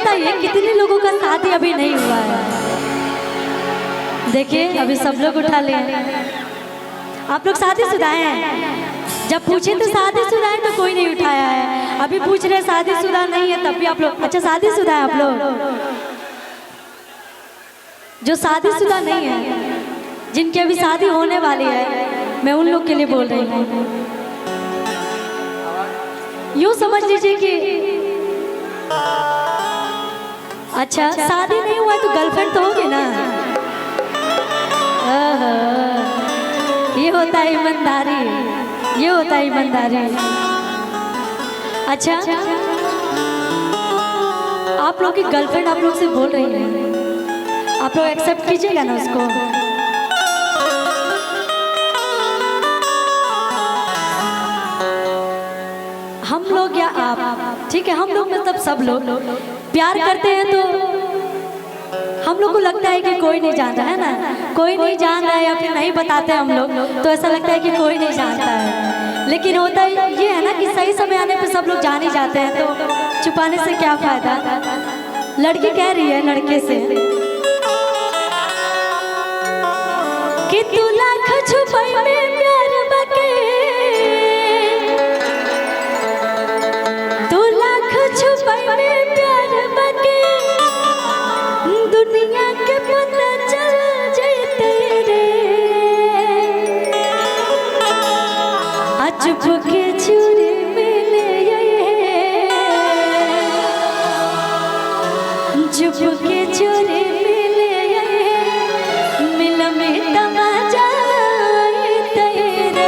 बताइए कितने लोगों का शादी अभी नहीं हुआ है? देखिए अभी सब लोग उठा ले। आप लोग शादीशुदा हैं? जब पूछे तो शादीशुदा है तो कोई नहीं उठाया है। अभी पूछ रहे शादीशुदा नहीं है तब भी आप लोग। अच्छा शादीशुदा है आप लोग? जो शादीशुदा नहीं है, जिनकी अभी शादी होने वाली है, मैं उन लोग के लिए बोल रही हूँ। यूँ समझ लीजिए कि अच्छा शादी नहीं हुआ है तो गर्लफ्रेंड तो होगी ना। ये होता है ईमानदारी, ये होता है ईमानदारी। अच्छा आप लोग की गर्लफ्रेंड आप लोग से बोल रही है, आप लोग एक्सेप्ट कीजिएगा ना उसको? हम लोग या आप, ठीक है, हम लोग मतलब सब लोग प्यार करते हैं तो हम लोग को लगता है कि कोई नहीं जानता है ना, कोई नहीं जान रहा है या फिर नहीं बताते हम लोग तो ऐसा लगता है कि कोई नहीं जानता है। लेकिन होता ये है ना कि सही समय आने पे सब लोग जान ही जाते हैं, तो छुपाने से क्या फायदा। लड़की कह रही है लड़के से कि तू लाख छुपाई में प्यार बके, तू लाख छुपाई में प्यार बके, दुनिया के पता चल जाए तेरे, चुप के चूरे मिले, चुप के चूरे मिले, मिल में तमाचा तेरे।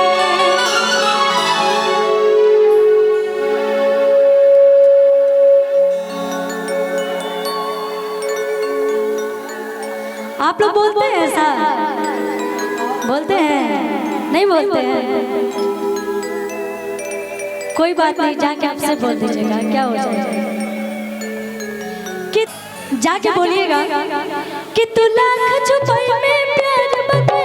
आप लोग बोलते हैं ऐसा? बोलते हैं? नहीं बोलते हैं? कोई बात नहीं, जाके आपसे बोल दीजिएगा, क्या हो जाएगा। कि जाके बोलिएगा कि तू लाख छुपाई में प्यार बके,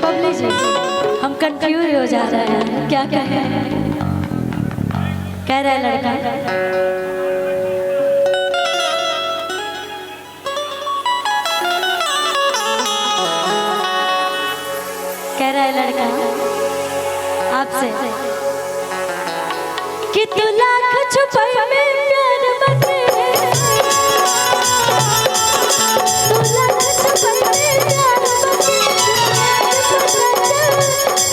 बबली जी, हम कंफ्यूज हो जा रहे हैं, क्या कहें। कह रहा है लड़का, कह रहा है लड़का आपसे कि तू लाख छुपाई में प्यार बसे, तू लाख छुपाई में प्यार बसे,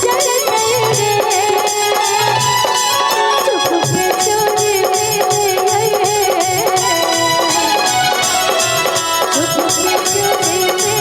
चल गई रे चुप के चोरी में गए, चुप के चोरी में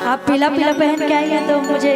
आप पीला पीला पहन के आई हैं तो मुझे